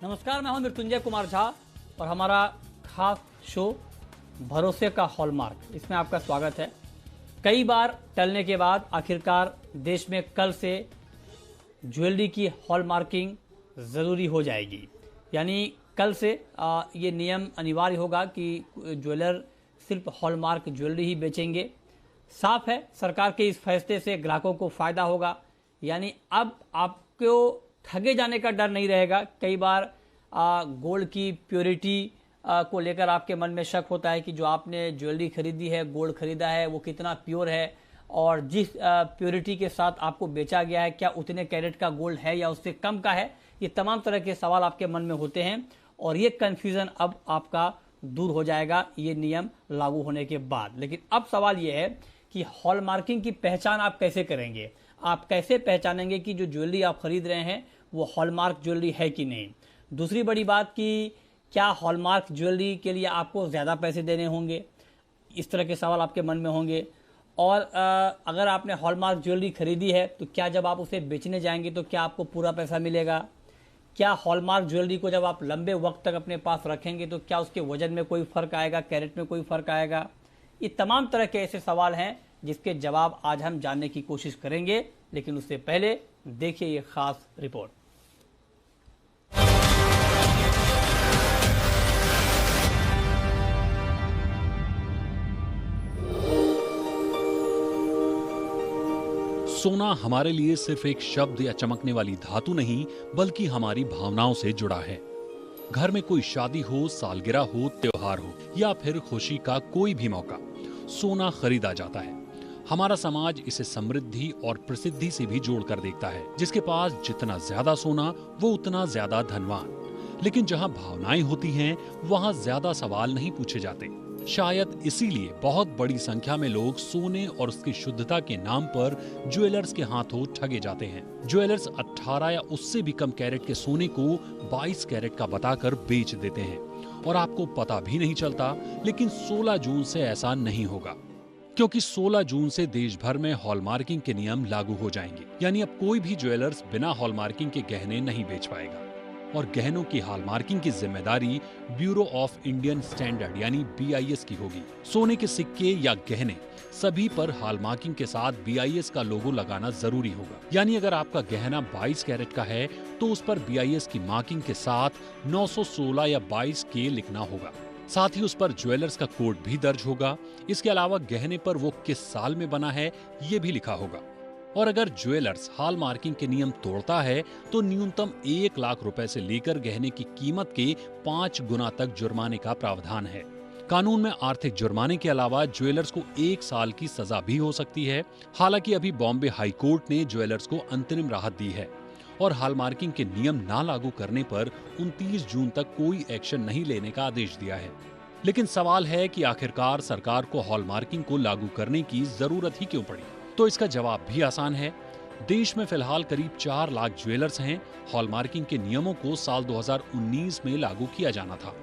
नमस्कार, मैं हूं मृत्युंजय कुमार झा और हमारा खास शो भरोसे का हॉलमार्क, इसमें आपका स्वागत है। कई बार टलने के बाद आखिरकार देश में कल से ज्वेलरी की हॉलमार्किंग ज़रूरी हो जाएगी। यानी कल से ये नियम अनिवार्य होगा कि ज्वेलर सिर्फ हॉलमार्क ज्वेलरी ही बेचेंगे। साफ है, सरकार के इस फैसले से ग्राहकों को फ़ायदा होगा। यानी अब आपको ठगे जाने का डर नहीं रहेगा। कई बार गोल्ड की प्योरिटी को लेकर आपके मन में शक होता है कि जो आपने ज्वेलरी खरीदी है, गोल्ड खरीदा है, वो कितना प्योर है और जिस प्योरिटी के साथ आपको बेचा गया है क्या उतने कैरेट का गोल्ड है या उससे कम का है। ये तमाम तरह के सवाल आपके मन में होते हैं और ये कन्फ्यूज़न अब आपका दूर हो जाएगा ये नियम लागू होने के बाद। लेकिन अब सवाल ये है कि हॉलमार्किंग की पहचान आप कैसे करेंगे। आप कैसे पहचानेंगे कि जो ज्वेलरी आप खरीद रहे हैं वो हॉलमार्क ज्वेलरी है कि नहीं। दूसरी बड़ी बात कि क्या हॉलमार्क ज्वेलरी के लिए आपको ज़्यादा पैसे देने होंगे, इस तरह के सवाल आपके मन में होंगे। और अगर आपने हॉलमार्क ज्वेलरी खरीदी है तो क्या जब आप उसे बेचने जाएंगे तो क्या आपको पूरा पैसा मिलेगा। क्या हॉलमार्क ज्वेलरी को जब आप लंबे वक्त तक अपने पास रखेंगे तो क्या उसके वजन में कोई फ़र्क आएगा, कैरेट में कोई फ़र्क आएगा। ये तमाम तरह के ऐसे सवाल हैं जिसके जवाब आज हम जानने की कोशिश करेंगे। लेकिन उससे पहले देखिए ये खास रिपोर्ट। सोना हमारे लिए सिर्फ एक शब्द या चमकने वाली धातु नहीं, बल्कि हमारी भावनाओं से जुड़ा है। घर में कोई शादी हो, सालगिरह हो, त्योहार हो या फिर खुशी का कोई भी मौका, सोना खरीदा जाता है। हमारा समाज इसे समृद्धि और प्रसिद्धि से भी जोड़कर देखता है। जिसके पास जितना ज्यादा सोना वो उतना ज्यादा धनवान। लेकिन जहां भावनाएं होती हैं वहां ज्यादा सवाल नहीं पूछे जाते। शायद इसीलिए बहुत बड़ी संख्या में लोग सोने और उसकी शुद्धता के नाम पर ज्वेलर्स के हाथों ठगे जाते हैं। ज्वेलर्स 18 या उससे भी कम कैरेट के सोने को 22 कैरेट का बताकर बेच देते हैं और आपको पता भी नहीं चलता। लेकिन 16 जून से ऐसा नहीं होगा, क्योंकि 16 जून से देश भर में हॉलमार्किंग के नियम लागू हो जाएंगे। यानी अब कोई भी ज्वेलर्स बिना हॉलमार्किंग के गहने नहीं बेच पाएगा और गहनों की हॉलमार्किंग की जिम्मेदारी ब्यूरो ऑफ इंडियन स्टैंडर्ड यानी BIS की होगी। सोने के सिक्के या गहने सभी पर हॉलमार्किंग के साथ BIS का लोगो लगाना जरूरी होगा। यानी अगर आपका गहना 22 कैरेट का है तो उस पर BIS की मार्किंग के साथ 916 या 22K लिखना होगा। साथ ही उस पर ज्वेलर्स का कोड भी दर्ज होगा। इसके अलावा गहने पर वो किस साल में बना है ये भी लिखा होगा। और अगर ज्वेलर्स हॉलमार्किंग के नियम तोड़ता है तो न्यूनतम 1 लाख रुपए से लेकर गहने की कीमत के 5 गुना तक जुर्माने का प्रावधान है। कानून में आर्थिक जुर्माने के अलावा ज्वेलर्स को 1 साल की सजा भी हो सकती है। हालांकि अभी बॉम्बे हाई कोर्ट ने ज्वेलर्स को अंतरिम राहत दी है और हॉलमार्किंग के नियम ना लागू करने पर 29 जून तक कोई एक्शन नहीं लेने का आदेश दिया है। लेकिन सवाल है कि आखिरकार सरकार को हॉलमार्किंग को लागू करने की जरूरत ही क्यों पड़ी। तो इसका जवाब भी आसान है। देश में फिलहाल करीब 4 लाख ज्वेलर्स हैं। हॉलमार्किंग के नियमों को साल 2019 में लागू किया जाना था,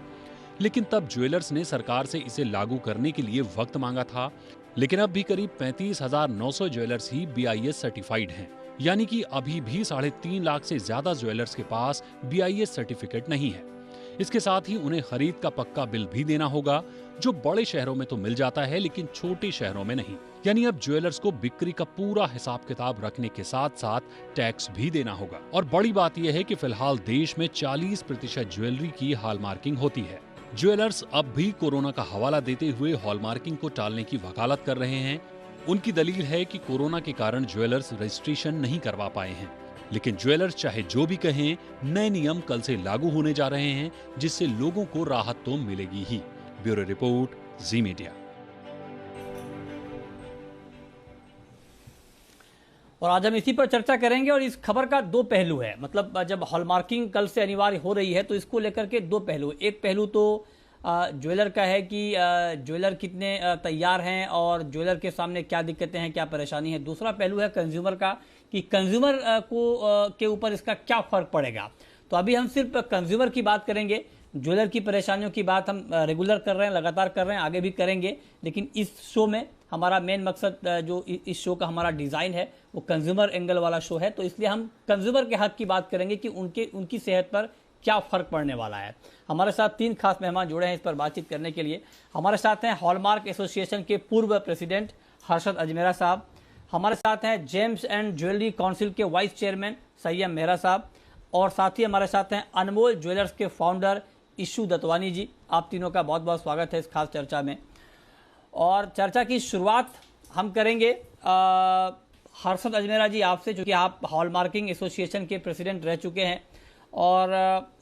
लेकिन तब ज्वेलर्स ने सरकार से इसे लागू करने के लिए वक्त मांगा था। लेकिन अब भी करीब 35,900 ज्वेलर्स ही BIS सर्टिफाइड हैं। यानी कि अभी भी 3.5 लाख से ज्यादा ज्वेलर्स के पास BIS सर्टिफिकेट नहीं है। इसके साथ ही उन्हें खरीद का पक्का बिल भी देना होगा, जो बड़े शहरों में तो मिल जाता है लेकिन छोटे शहरों में नहीं। यानी अब ज्वेलर्स को बिक्री का पूरा हिसाब किताब रखने के साथ साथ टैक्स भी देना होगा। और बड़ी बात यह है कि फिलहाल देश में 40% ज्वेलरी की हॉलमार्किंग होती है। ज्वेलर्स अब भी कोरोना का हवाला देते हुए हॉलमार्किंग को टालने की वकालत कर रहे हैं। उनकी दलील है कि कोरोना के कारण ज्वेलर्स रजिस्ट्रेशन नहीं करवा पाए हैं। लेकिन ज्वेलर्स चाहे जो भी कहें, नए नियम कल से लागू होने जा रहे हैं, जिससे लोगों को राहत तो मिलेगी ही। ब्यूरो रिपोर्ट, जी मीडिया। और आज हम इसी पर चर्चा करेंगे और इस खबर का 2 पहलू है। मतलब जब हॉलमार्किंग कल से अनिवार्य हो रही है तो इसको लेकर के 2 पहलू। एक पहलू तो ज्वेलर का है कि ज्वेलर कितने तैयार हैं और ज्वेलर के सामने क्या दिक्कतें हैं, क्या परेशानी है। दूसरा पहलू है कंज्यूमर का कि कंज्यूमर के ऊपर इसका क्या फ़र्क पड़ेगा। तो अभी हम सिर्फ कंज्यूमर की बात करेंगे। ज्वेलर की परेशानियों की बात हम रेगुलर कर रहे हैं, लगातार कर रहे हैं, आगे भी करेंगे। लेकिन इस शो में हमारा मेन मकसद जो इस शो का हमारा डिज़ाइन है वो कंज्यूमर एंगल वाला शो है। तो इसलिए हम कंज्यूमर के हक की बात करेंगे कि उनकी सेहत पर क्या फ़र्क पड़ने वाला है। हमारे साथ 3 खास मेहमान जुड़े हैं इस पर बातचीत करने के लिए। हमारे साथ हैं हॉलमार्क एसोसिएशन के पूर्व प्रेसिडेंट हर्षद अजमेरा साहब, हमारे साथ हैं जेम्स एंड ज्वेलरी काउंसिल के वाइस चेयरमैन सैयम मेहरा साहब, और साथ ही हमारे साथ हैं अनमोल ज्वेलर्स के फाउंडर इशू दत्वानी जी। आप तीनों का बहुत बहुत स्वागत है इस खास चर्चा में। और चर्चा की शुरुआत हम करेंगे हर्षद अजमेरा जी आपसे, चूँकि आप हॉलमार्किंग एसोसिएशन के प्रेसिडेंट रह चुके हैं और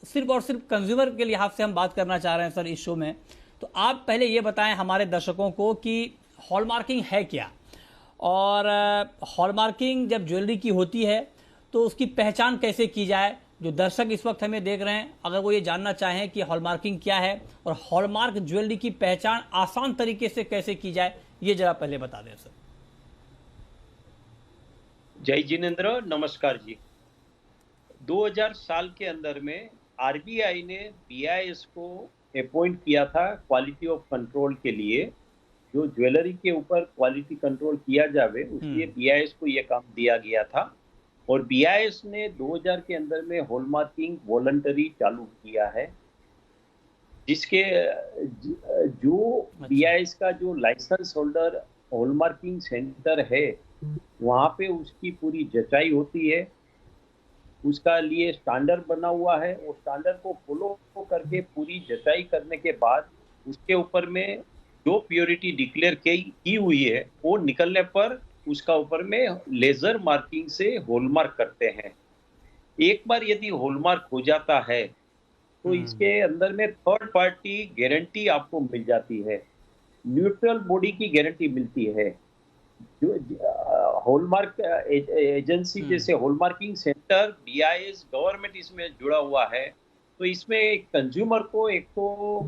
सिर्फ कंज्यूमर के लिहाज से हम बात करना चाह रहे हैं सर इस शो में। तो आप पहले ये बताएं हमारे दर्शकों को कि हॉलमार्किंग है क्या, और हॉलमार्किंग जब ज्वेलरी की होती है तो उसकी पहचान कैसे की जाए। जो दर्शक इस वक्त हमें देख रहे हैं, अगर वो ये जानना चाहें कि हॉलमार्किंग क्या है और हॉलमार्क ज्वेलरी की पहचान आसान तरीके से कैसे की जाए, ये जरा पहले बता दें सर। जय जिनेन्द्र, नमस्कार जी। 2000 साल के अंदर में आरबीआई ने बीआईएस को अपॉइंट किया था क्वालिटी ऑफ कंट्रोल के लिए। जो ज्वेलरी के ऊपर क्वालिटी कंट्रोल किया जावे उसलिए बीआईएस को यह काम दिया गया था। और बीआईएस ने 2000 के अंदर में हॉलमार्किंग वॉलंटरी चालू किया है, जिसके जो बीआईएस का जो लाइसेंस होल्डर हॉलमार्किंग सेंटर है वहाँ पे उसकी पूरी जचाई होती है, उसका लिए स्टैंडर्ड बना हुआ है। वो स्टैंडर्ड को फॉलो करके पूरी जचाई करने के बाद उसके ऊपर में जो प्योरिटी डिक्लेयर की हुई है वो निकलने पर उसका ऊपर में लेजर मार्किंग से हॉलमार्क करते हैं। एक बार यदि हॉलमार्क हो जाता है तो इसके अंदर में थर्ड पार्टी गारंटी आपको मिल जाती है, न्यूट्रल बॉडी की गारंटी मिलती है। जो हॉलमार्क एजेंसी जैसे हॉलमार्किंग सेंटर, बीआईएस, गवर्नमेंट इसमें जुड़ा हुआ है, तो इसमें एक कंज्यूमर को एक तो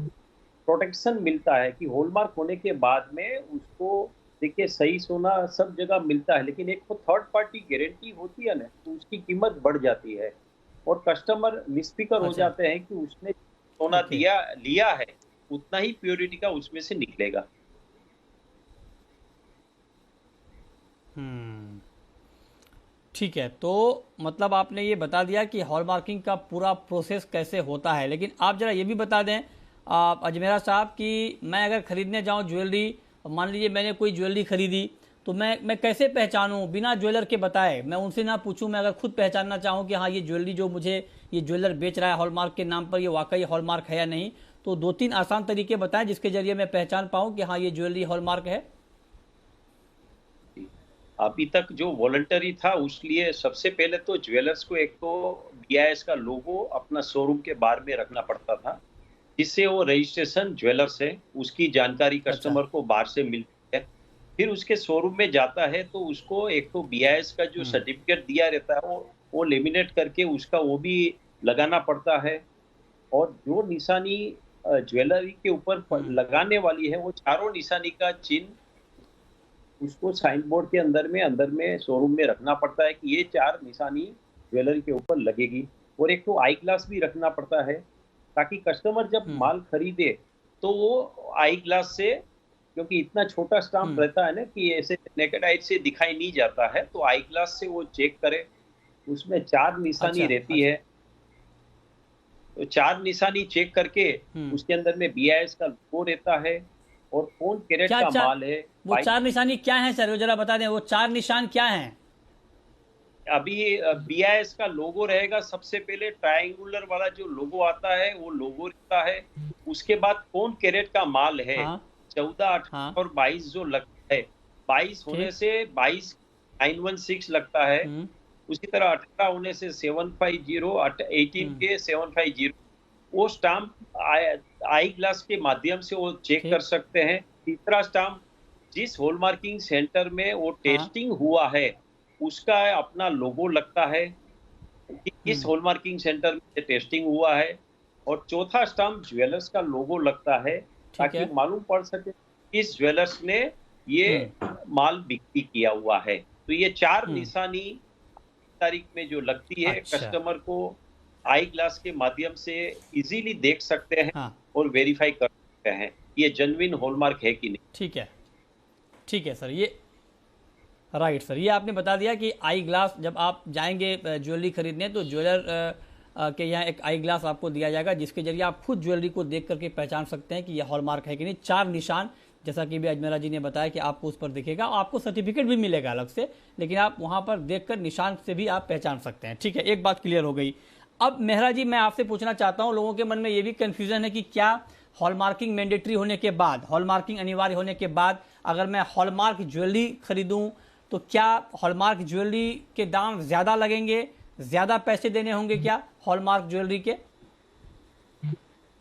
प्रोटेक्शन मिलता है कि हॉलमार्क होने के बाद में उसको देखिए सही सोना सब जगह मिलता है, लेकिन एक तो थर्ड पार्टी गारंटी होती है ना, तो उसकी कीमत बढ़ जाती है और कस्टमर निस्फिकर हो जाते हैं कि उसने सोना लिया है उतना ही प्योरिटी का उसमें से निकलेगा। ठीक है, तो मतलब आपने ये बता दिया कि हॉलमार्किंग का पूरा प्रोसेस कैसे होता है, लेकिन आप जरा ये भी बता दें अजमेरा साहब कि मैं अगर खरीदने जाऊं ज्वेलरी, मान लीजिए मैंने कोई ज्वेलरी खरीदी, तो मैं कैसे पहचानूं बिना ज्वेलर के बताए, मैं उनसे ना पूछूं, मैं अगर खुद पहचानना चाहूं कि हाँ ये ज्वेलरी जो मुझे ये ज्वेलर बेच रहा है हॉलमार्क के नाम पर, ये वाकई हॉलमार्क है या नहीं, तो 2-3 आसान तरीके बताएं जिसके जरिए मैं पहचान पाऊं कि हाँ ये ज्वेलरी हॉलमार्क है। अभी तक जो वॉलंटरी था उसलिए सबसे पहले तो ज्वेलर्स को एक तो बीआईएस का लोगो अपना शोरूम के बाहर में रखना पड़ता था, जिससे वो रजिस्ट्रेशन ज्वेलर्स है उसकी जानकारी कस्टमर को बाहर से मिलती है। फिर उसके शोरूम में जाता है तो उसको एक तो बीआईएस का जो सर्टिफिकेट दिया रहता है वो लेमिनेट करके उसका वो भी लगाना पड़ता है। और जो निशानी ज्वेलरी के ऊपर लगाने वाली है वो चारों निशानी का चिन्ह उसको साइन बोर्ड के अंदर में शोरूम में रखना पड़ता है कि ये 4 निशानी ज्वेलरी के ऊपर लगेगी। और एक तो आई ग्लास भी रखना पड़ता है ताकि कस्टमर जब माल खरीदे तो वो आई ग्लास से, क्योंकि इतना छोटा स्टाम्प रहता है ना कि ऐसे नेकेड आई से दिखाई नहीं जाता है, तो आई ग्लास से वो चेक करे। उसमें 4 निशानी रहती है, तो 4 निशानी चेक करके उसके अंदर में बीआईएस का लोगो रहता है और कौन कैरेट का माल है। वो 4 निशानी क्या है सर, वो जरा बता दें, वो 4 निशान क्या हैं? अभी बीआईएस का लोगो रहेगा, सबसे पहले ट्रायंगुलर वाला जो लोगो आता है वो लोगो रहता है। उसके बाद कौन कैरेट का माल है, 14, 18 और 22 जो लगता है, 22 होने से 22,916 लगता है। उसी तरह 18 होने से 750, 18 के 750। वो स्टाम्प आई ग्लास के माध्यम से वो चेक कर सकते हैं। तीसरा स्टाम्प जिस हॉलमार्किंग सेंटर में वो टेस्टिंग हुआ है उसका अपना लोगो लगता है कि किस हॉलमार्किंग सेंटर में टेस्टिंग हुआ है। और चौथा स्टाम्प ज्वेलर्स का लोगो लगता है ताकि मालूम पड़ सके किस ज्वेलर्स ने ये माल बिक्री किया हुआ है। तो ये 4 निशानी तारीख में जो लगती है, कस्टमर को आई ग्लास के माध्यम से इजीली देख सकते हैं और वेरीफाई कर सकते हैं ये जेन्युइन हॉलमार्क है कि नहीं। ठीक है सर, ये राइट सर, ये आपने बता दिया कि आई ग्लास जब आप जाएंगे ज्वेलरी खरीदने तो ज्वेलर कि यहाँ एक आई ग्लास आपको दिया जाएगा जिसके जरिए आप खुद ज्वेलरी को देख करके पहचान सकते हैं कि यह हॉलमार्क है कि नहीं। 4 निशान जैसा कि भी अजमेरा जी ने बताया कि आपको उस पर दिखेगा, आपको सर्टिफिकेट भी मिलेगा अलग से, लेकिन आप वहाँ पर देखकर निशान से भी आप पहचान सकते हैं। ठीक है, एक बात क्लियर हो गई। अब मेहरा जी मैं आपसे पूछना चाहता हूँ, लोगों के मन में ये भी कन्फ्यूजन है कि क्या हॉलमार्किंग मैंडेटरी होने के बाद, हॉलमार्किंग अनिवार्य होने के बाद अगर मैं हॉलमार्क ज्वेलरी खरीदूं तो क्या हॉलमार्क ज्वेलरी के दाम ज़्यादा लगेंगे, ज़्यादा पैसे देने होंगे क्या हॉलमार्क ज्वेलरी के?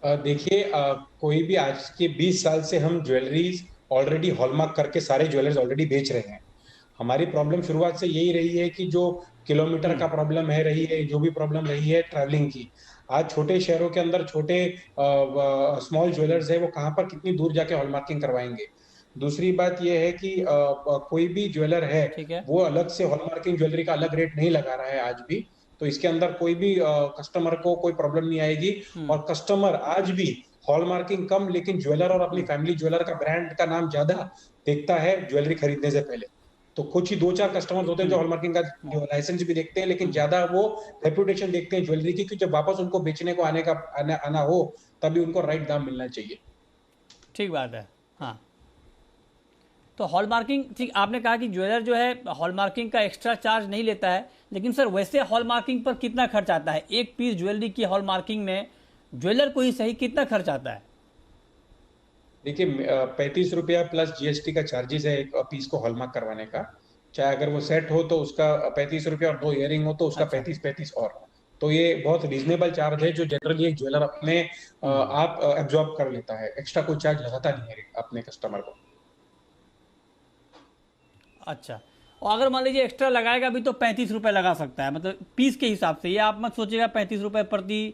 देखिए, कोई भी आज के 20 साल से हम ज्वेलरीज ऑलरेडी हॉलमार्क करके सारे ज्वेलर्स ऑलरेडी बेच रहे हैं। हमारी प्रॉब्लम शुरुआत से यही रही है कि जो किलोमीटर का प्रॉब्लम है रही है, जो भी प्रॉब्लम रही है ट्रैवलिंग की। आज छोटे शहरों के अंदर छोटे स्मॉल ज्वेलर्स है, वो कहाँ पर कितनी दूर जाके हॉलमार्किंग करवाएंगे। दूसरी बात यह है कि कोई भी ज्वेलर है वो अलग से हॉलमार्किंग ज्वेलरी का अलग रेट नहीं लगा रहा है आज भी। तो इसके अंदर कोई भी कस्टमर को कोई प्रॉब्लम नहीं आएगी। और कस्टमर आज भी हॉलमार्किंग कम, लेकिन ज्वेलर और अपनी फैमिली ज्वेलर का ब्रांड का नाम ज्यादा देखता है ज्वेलरी खरीदने से पहले। तो कुछ ही 2-4 कस्टमर्स होते हैं जो हॉलमार्किंग का लाइसेंस भी देखते हैं, लेकिन ज्यादा वो रेपुटेशन देखते हैं ज्वेलरी की, क्योंकि जब वापस उनको बेचने को आना हो तभी उनको राइट दाम मिलना चाहिए। ठीक बात है। हाँ, तो हॉलमार्किंग, ठीक आपने कहा कि ज्वेलर जो है हॉलमार्किंग का एक्स्ट्रा चार्ज नहीं लेता है, लेकिन सर वैसे हॉलमार्किंग पर कितना खर्च आता है? एक पीस ज्वेलरी की हॉलमार्किंग में ज्वेलर को ही सही कितना खर्च आता है? देखिए, 35 रुपया प्लस जीएसटी का चार्जेस है एक पीस को हॉलमार्क करवाने का। चाहे अगर वो सेट हो तो उसका 35 रुपया, और 2 इयरिंग हो तो उसका 35 और। तो ये बहुत रीजनेबल चार्ज है जो जनरली एक ज्वेलर अपने आप एब्जॉर्ब कर लेता है। एक्स्ट्रा कोई चार्ज लगाता नहीं है अपने कस्टमर को। अच्छा, और अगर मान लीजिए एक्स्ट्रा लगाएगा भी तो 35 रुपये लगा सकता है, मतलब पीस के हिसाब से। ये आप मत सोचिएगा 35 रुपये प्रति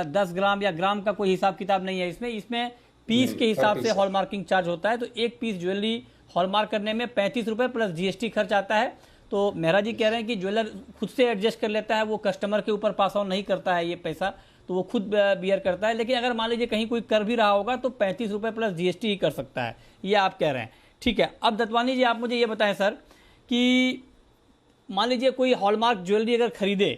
10 ग्राम या ग्राम का कोई हिसाब किताब नहीं है इसमें पीस के हिसाब से हॉलमार्किंग चार्ज होता है। तो एक पीस ज्वेलरी हॉलमार्क करने में 35 रुपये प्लस जीएसटी खर्च आता है। तो मेहरा जी कह रहे हैं कि ज्वेलर खुद से एडजस्ट कर लेता है, वो कस्टमर के ऊपर पास ऑन नहीं करता है ये पैसा, तो वो खुद बियर करता है। लेकिन अगर मान लीजिए कहीं कोई कर भी रहा होगा तो 35 रुपये प्लस जीएसटी ही कर सकता है, ये आप कह रहे हैं। ठीक है, अब दत्वानी जी आप मुझे ये बताएं सर कि मान लीजिए कोई हॉलमार्क ज्वेलरी अगर खरीदे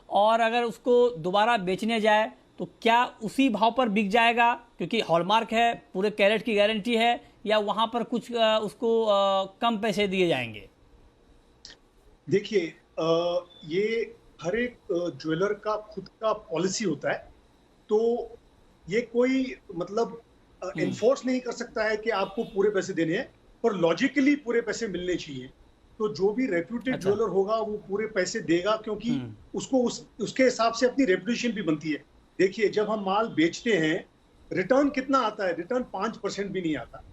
और अगर उसको दोबारा बेचने जाए तो क्या उसी भाव पर बिक जाएगा, क्योंकि हॉलमार्क है, पूरे कैरेट की गारंटी है, या वहां पर कुछ उसको कम पैसे दिए जाएंगे? देखिए, ये हर एक ज्वेलर का खुद का पॉलिसी होता है। तो ये कोई मतलब इन्फोर्स नहीं कर सकता है कि आपको पूरे पैसे देने हैं, पर लॉजिकली पूरे पैसे मिलने चाहिए। तो जो भी रेप्यूटेड ज्वेलर होगा वो पूरे पैसे देगा, क्योंकि उसको उसके हिसाब से अपनी रेपुटेशन भी बनती है। देखिए, जब हम माल बेचते हैं रिटर्न कितना आता है? रिटर्न 5% भी नहीं आता।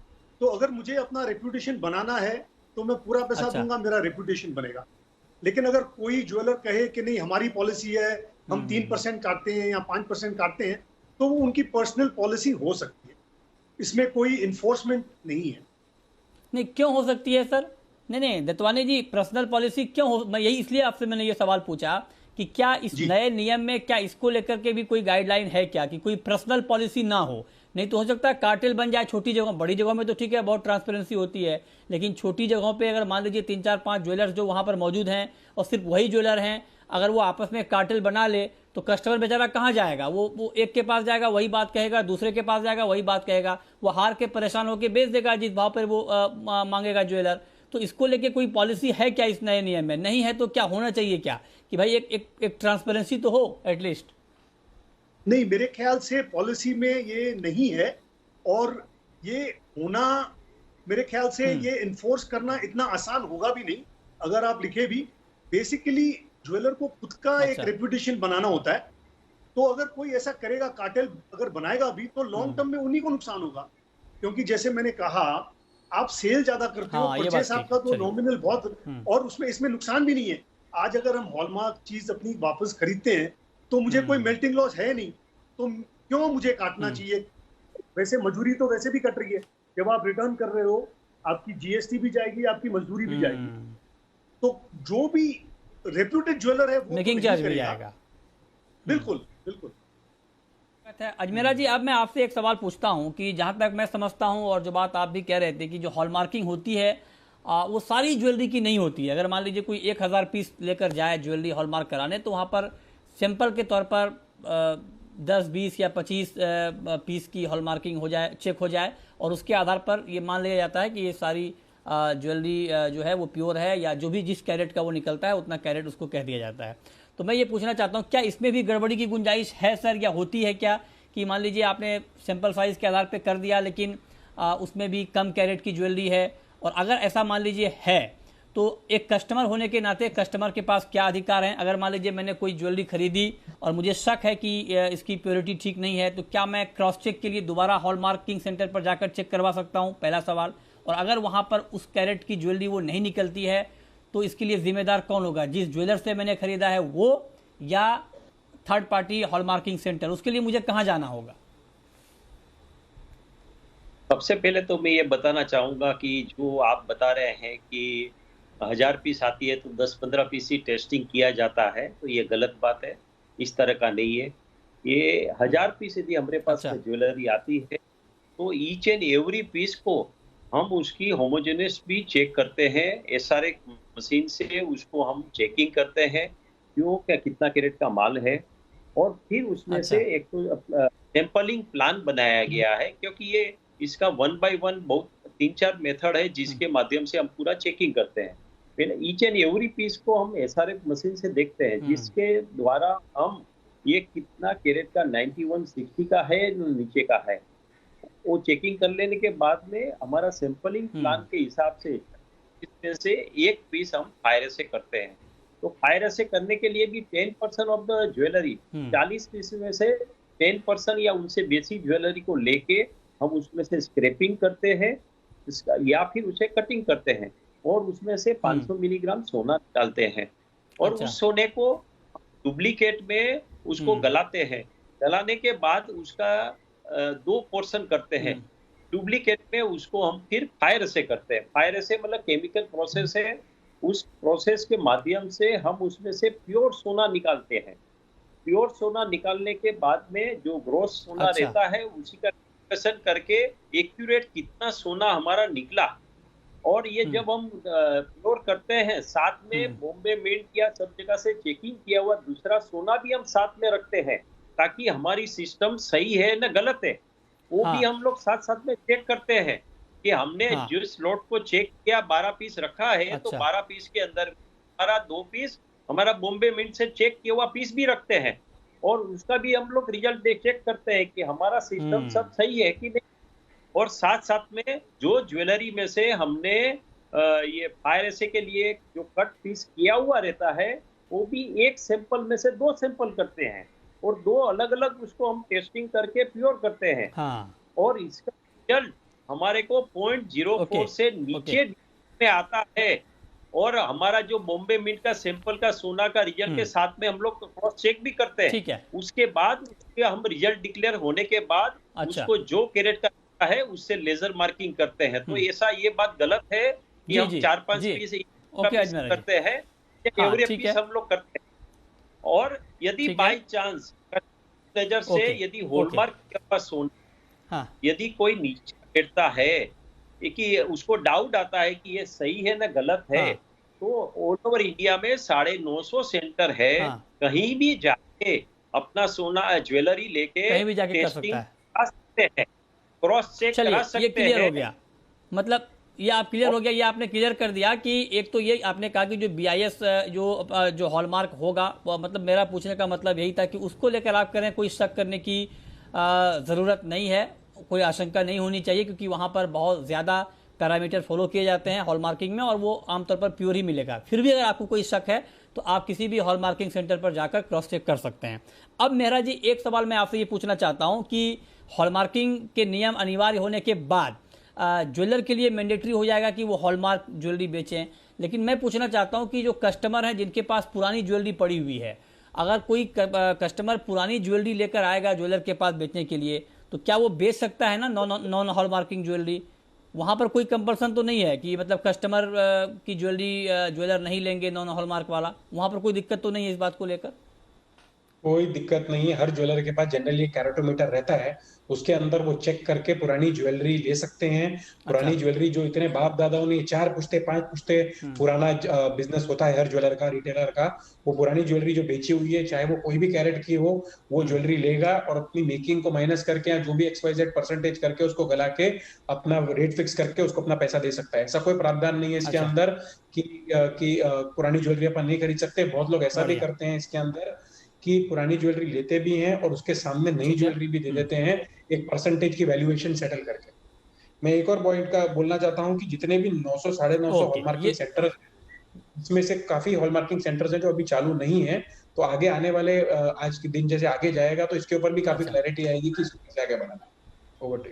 तो अगर मुझे अपना रेपुटेशन बनाना है तो मैं पूरा पैसा दूंगा, मेरा रेपुटेशन बनेगा। लेकिन अगर कोई ज्वेलर कहे कि नहीं हमारी पॉलिसी है, हम 3% काटते हैं या 5% काटते हैं, तो वो उनकी पर्सनल पॉलिसी हो सकती है, इसमें कोई इन्फोर्समेंट नहीं है। नहीं, क्यों हो सकती है सर? नहीं दत्वानी जी, पर्सनल पॉलिसी क्यों हो? मैं यही इसलिए आपसे मैंने ये सवाल पूछा कि क्या इस नए नियम में क्या इसको लेकर के भी कोई गाइडलाइन है क्या, कि कोई पर्सनल पॉलिसी ना हो? नहीं तो हो सकता है कार्टेल बन जाए छोटी जगह, बड़ी जगहों में तो ठीक है बहुत ट्रांसपेरेंसी होती है, लेकिन छोटी जगहों पे अगर मान लीजिए 3-4-5 ज्वेलर्स जो वहां पर मौजूद हैं और सिर्फ वही ज्वेलर हैं, अगर वो आपस में कार्टेल बना ले तो कस्टमर बेचारा कहाँ जाएगा? वो एक के पास जाएगा वही बात कहेगा, दूसरे के पास जाएगा वही बात कहेगा, वो हार के परेशान होकर बेच देगा जिस भाव पर वो मांगेगा ज्वेलर। तो इसको लेके कोई पॉलिसी है क्या इस नए नियम में? नहीं है तो क्या होना चाहिए क्या, कि भाई एक ट्रांसपेरेंसी तो हो एटलीस्ट? नहीं, मेरे ख्याल से पॉलिसी में ये नहीं है, और ये होना मेरे ख्याल से ये इन्फोर्स करना इतना आसान होगा भी नहीं अगर आप लिखे भी। बेसिकली ज्वेलर को खुद का एक रेपुटेशन बनाना होता है। तो अगर कोई ऐसा करेगा, कार्टेल अगर बनाएगा भी, तो लॉन्ग टर्म में उन्हीं को नुकसान होगा। क्योंकि जैसे मैंने कहा, आप सेल ज्यादा करते हो, परचेस आपका तो नॉमिनल बहुत, और उसमें इसमें नुकसान भी नहीं है। आज अगर हम हॉलमार्क चीज अपनी वापस खरीदते हैं तो मुझे कोई मेल्टिंग लॉस है नहीं, तो क्यों मुझे काटना चाहिए? वैसे मजदूरी तो वैसे भी कट रही है, जब आप रिटर्न कर रहे हो आपकी जीएसटी भी जाएगी, आपकी मजदूरी भी जाएगी। तो जो भी रेप्यूटेड ज्वेलर है वो मेकिंग चार्ज भी आएगा। बिल्कुल बिल्कुल। अजमेरा जी, अब मैं आपसे एक सवाल पूछता हूं कि जहां तक मैं समझता हूं और जो बात आप भी कह रहे थे कि जो हॉलमार्किंग होती है वो सारी ज्वेलरी की नहीं होती है। अगर मान लीजिए कोई 1000 पीस लेकर जाए ज्वेलरी हॉलमार्क कराने, तो वहां पर सैंपल के तौर पर 10, 20 या 25 पीस की हॉलमार्किंग हो जाए, चेक हो जाए, और उसके आधार पर ये मान लिया जाता है कि ये सारी ज्वेलरी जो है वो प्योर है, या जो भी जिस कैरेट का वो निकलता है उतना कैरेट उसको कह दिया जाता है। तो मैं ये पूछना चाहता हूँ, क्या इसमें भी गड़बड़ी की गुंजाइश है सर, या होती है क्या कि मान लीजिए आपने सैंपल साइज के आधार पर कर दिया, लेकिन उसमें भी कम कैरेट की ज्वेलरी है, और अगर ऐसा मान लीजिए है तो एक कस्टमर होने के नाते कस्टमर के पास क्या अधिकार हैं? अगर मान लीजिए मैंने कोई ज्वेलरी खरीदी और मुझे शक है कि इसकी प्योरिटी ठीक नहीं है, तो क्या मैं क्रॉस चेक के लिए दोबारा हॉलमार्किंग सेंटर पर जाकर चेक करवा सकता हूं? पहला सवाल। और अगर वहां पर उस कैरेट की ज्वेलरी वो नहीं निकलती है तो इसके लिए जिम्मेदार कौन होगा? जिस ज्वेलर से मैंने खरीदा है वो, या थर्ड पार्टी हॉलमार्किंग सेंटर? उसके लिए मुझे कहाँ जाना होगा? सबसे पहले तो मैं ये बताना चाहूंगा कि जो आप बता रहे हैं कि 1000 पीस आती है तो 10-15 पीस ही टेस्टिंग किया जाता है, तो ये गलत बात है। इस तरह का नहीं है। ये 1000 पीस यदि हमारे पास ज्वेलरी आती है तो ईच एंड एवरी पीस को हम उसकी होमोजेनियस भी चेक करते हैं। एसआरए मशीन से उसको हम चेकिंग करते हैं क्यों, क्या कितना कैरेट का माल है, और फिर उसमें से एक तो सैंपलिंग प्लान बनाया गया है, क्योंकि ये इसका 1 बाय 1 बहुत 3-4 मेथड है जिसके माध्यम से हम पूरा चेकिंग करते हैं। पहले ईच एंड एवरी पीस को हम एसआरएफ मशीन से देखते हैं, जिसके द्वारा हम ये कितना कैरेट का 9160 का है नीचे का है, वो चेकिंग कर लेने के बाद में हमारा सैंपलिंग प्लान के हिसाब से इसमें से एक पीस हम फायर से करते हैं। तो फायर से करने के लिए भी 10% ऑफ द ज्वेलरी, 40 पीस में से 10% या उनसे बेसी ज्वेलरी को लेके हम उसमें से स्क्रैपिंग करते हैं या फिर उसे कटिंग करते हैं, और उसमें से 500 मिलीग्राम सोना डालते हैं, और उस सोने को डुप्लीकेट में उसको गलाते हैं। गलाने के बाद उसका 2 पोर्शन करते हैं। डुप्लीकेट में उसको हम फिर फायर से करते हैं। फायर से मतलब केमिकल प्रोसेस है, उस प्रोसेस के माध्यम से हम उसमें से प्योर सोना निकालते हैं। प्योर सोना निकालने के बाद में जो ग्रोस सोना रहता है उसी का करके एक्यूरेट कितना सोना हमारा निकला, और ये जब हम प्योर करते हैं साथ में बॉम्बे मिंट या सब जगह से चेकिंग किया हुआ दूसरा सोना भी हम साथ में रखते हैं, ताकि हमारी सिस्टम सही है न गलत है वो भी हम लोग साथ साथ में चेक करते हैं कि हमने जिस लॉट को चेक किया 12 पीस रखा है, तो 12 पीस के अंदर हमारा 2 पीस हमारा बॉम्बे मिंट से चेक किया हुआ पीस भी रखते हैं, और उसका भी हम लोग रिजल्ट चेक करते हैं कि हमारा सिस्टम सब सही है कि नहीं। और साथ साथ में जो ज्वेलरी में से हमने ये फायर ऐसे के लिए जो कट पीस किया हुआ रहता है वो भी एक सैंपल में से 2 सैंपल करते हैं, और 2 अलग अलग उसको हम टेस्टिंग करके प्योर करते हैं। और इसका रिजल्ट हमारे को 0.04 से नीचे में आता है, और हमारा जो बॉम्बे मिंट का सैंपल का सोना का रिजल्ट के साथ में हम लोग क्रॉस चेक भी करते हैं। उसके बाद उसके हम रिजल्ट डिक्लेयर होने के बाद उसको जो कैरेट का है उससे लेजर मार्किंग करते हैं। तो ऐसा ये बात गलत है कि हम 4-5 पीस करते हैं, एवरी पीस हम लोग करते हैं। और यदि बाई चांस नजर से यदि हॉलमार्क के पास सोना यदि कोई नीचे गिरता है कि उसको डाउट आता है कि ये सही है ना गलत है, तो ऑल ओवर इंडिया में 950 सेंटर है, कहीं भी जाके अपना सोना ज्वेलरी लेके कहीं भी जाके कर सकता है, कर सकते हैं, क्रॉस चेक करा सकते हैं। ये क्लियर हो गया, मतलब ये आप क्लियर हो गया, ये आपने क्लियर कर दिया कि एक तो ये आपने कहा कि जो BIS जो हॉलमार्क होगा, मतलब मेरा पूछने का मतलब यही था कि उसको लेकर आप करें कोई शक करने की ज़रूरत नहीं है, कोई आशंका नहीं होनी चाहिए, क्योंकि वहाँ पर बहुत ज़्यादा पैरामीटर फॉलो किए जाते हैं हॉलमार्किंग में, और वो आमतौर पर प्योर ही मिलेगा। फिर भी अगर आपको कोई शक है तो आप किसी भी हॉलमार्किंग सेंटर पर जाकर क्रॉस चेक कर सकते हैं। अब मेहरा जी एक सवाल मैं आपसे ये पूछना चाहता हूँ कि हॉलमार्किंग के नियम अनिवार्य होने के बाद ज्वेलर के लिए मैंडेटरी हो जाएगा कि वो हॉलमार्क ज्वेलरी बेचें, लेकिन मैं पूछना चाहता हूँ कि जो कस्टमर हैं जिनके पास पुरानी ज्वेलरी पड़ी हुई है, अगर कोई कस्टमर पुरानी ज्वेलरी लेकर आएगा ज्वेलर के पास बेचने के लिए, तो क्या वो बेच सकता है ना नॉन हॉलमार्किंग ज्वेलरी? वहाँ पर कोई कंपल्सन तो नहीं है कि मतलब कस्टमर की ज्वेलरी ज्वेलर नहीं लेंगे नॉन हॉलमार्क वाला, वहाँ पर कोई दिक्कत तो नहीं है इस बात को लेकर? कोई दिक्कत नहीं है, हर ज्वेलर के पास जनरली कैरेटोमीटर रहता है, उसके अंदर वो चेक करके पुरानी ज्वेलरी ले सकते हैं। पुरानी ज्वेलरी जो इतने बाप दादाओं ने 4 पुश्ते 5 पुश्ते पुराना बिजनेस होता है हर ज्वेलर का, रिटेलर का, वो पुरानी ज्वेलरी जो बेची हुई है चाहे वो कोई भी कैरेट की हो, वो ज्वेलरी लेगा और अपनी मेकिंग को माइनस करके या जो भी XYZ परसेंटेज करके उसको गला के अपना रेट फिक्स करके उसको अपना पैसा दे सकता है। ऐसा कोई प्रावधान नहीं है इसके अंदर कि पुरानी ज्वेलरी अपन नहीं खरीद सकते। बहुत लोग ऐसा भी करते हैं इसके अंदर कि पुरानी ज्वेलरी लेते भी हैं और उसके सामने नई ज्वेलरी भी दे देते हैं एक परसेंटेज की वैल्यूएशन सेटल करके। मैं एक और पॉइंट का बोलना चाहता हूं कि जितने भी 900 950 हॉलमार्किंग सेंटर, इसमें से काफी हॉलमार्किंग सेंटर्स हैं जो अभी चालू नहीं है, तो आगे आने वाले आज के दिन जैसे आगे जाएगा तो इसके ऊपर भी काफी क्लैरिटी आएगी कि इसको कैसे आगे बढ़ाना है। Over to.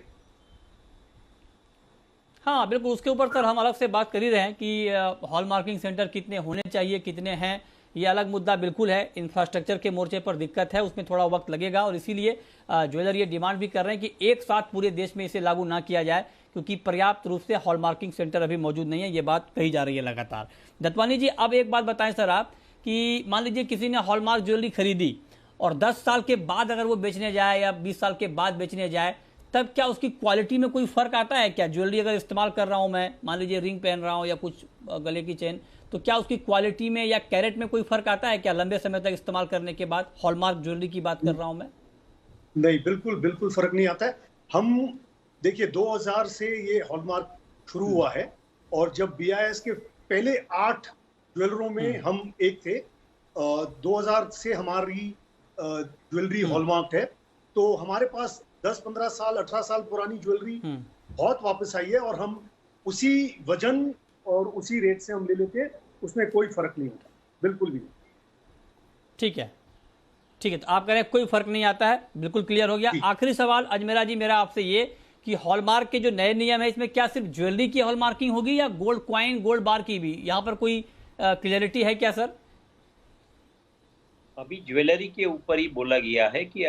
हाँ बिल्कुल, उसके ऊपर सर हम अलग से बात कर ही रहे हैं कि हॉलमार्किंग सेंटर कितने होने चाहिए, कितने हैं, ये अलग मुद्दा बिल्कुल है। इंफ्रास्ट्रक्चर के मोर्चे पर दिक्कत है, उसमें थोड़ा वक्त लगेगा और इसीलिए ज्वेलर ये डिमांड भी कर रहे हैं कि एक साथ पूरे देश में इसे लागू ना किया जाए, क्योंकि पर्याप्त रूप से हॉलमार्किंग सेंटर अभी मौजूद नहीं है। ये बात कही जा रही है लगातार। दत्वानी जी, अब एक बात बताएं सर आप कि मान लीजिए किसी ने हॉलमार्क ज्वेलरी खरीदी और 10 साल के बाद अगर वो बेचने जाए या 20 साल के बाद बेचने जाए, तब क्या उसकी क्वालिटी में कोई फर्क आता है क्या? ज्वेलरी अगर इस्तेमाल कर रहा हूं मैं, मान लीजिए रिंग पहन रहा हूं या कुछ गले की चेन, तो क्या उसकी क्वालिटी में या कैरेट में कोई फर्क आता है क्या लंबे समय तक इस्तेमाल करने के बाद? हॉलमार्क ज्वेलरी की बात कर रहा हूं मैं। नहीं, बिल्कुल बिल्कुल फर्क नहीं आता है। हम देखिए 2000 से ये हॉलमार्क शुरू हुआ है और जब BIS के पहले 8 ज्वेलरों में हम एक थे। 2000 से हमारी ज्वेलरी हॉलमार्क है, तो हमारे पास 10-15 साल 18 साल पुरानी ज्वेलरी बहुत वापस आई है और हम उसी वजन और उसी रेट से हम ले लेते हैं, उसमें कोई फर्क नहीं होता, बिल्कुल भी। ठीक है, ठीक है, तो आप कह रहे हैं कोई फर्क नहीं आता है, बिल्कुल क्लियर हो गया। आखिरी सवाल अजमेरा जी मेरा आपसे ये कि हॉलमार्क के जो नए नियम है इसमें क्या सिर्फ ज्वेलरी की हॉलमार्किंग होगी या गोल्ड क्वाइन, गोल्ड बार की भी? यहाँ पर कोई क्लियरिटी है क्या सर? अभी ज्वेलरी के ऊपर ही बोला गया है कि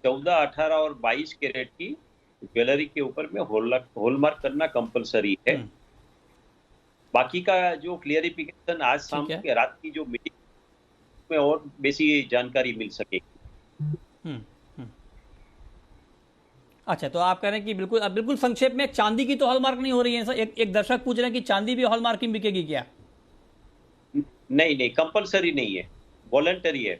14, 18 और 22 कैरेट की ज्वेलरी के ऊपर में हॉलमार्क करना कंपलसरी है। बाकी का जो क्लियरिफिकेशन आज शाम की रात की जो मीटिंग में और बेसी जानकारी मिल सकेगी। अच्छा, तो आप कह रहे हैं कि बिल्कुल संक्षेप में चांदी की तो हॉलमार्क नहीं हो रही है सर। एक दर्शक पूछ रहे हैं कि चांदी भी हॉलमार्किंग बिकेगी क्या? नहीं, कंपलसरी नहीं है, वॉलंटरी है।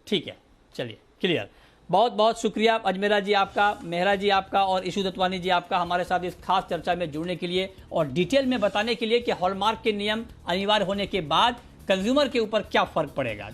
ठीक है, चलिए क्लियर। बहुत बहुत शुक्रिया अजमेरा जी आपका, मेहरा जी आपका और इशू दत्वानी जी आपका हमारे साथ इस खास चर्चा में जुड़ने के लिए और डिटेल में बताने के लिए कि हॉलमार्क के नियम अनिवार्य होने के बाद कंज्यूमर के ऊपर क्या फर्क पड़ेगा।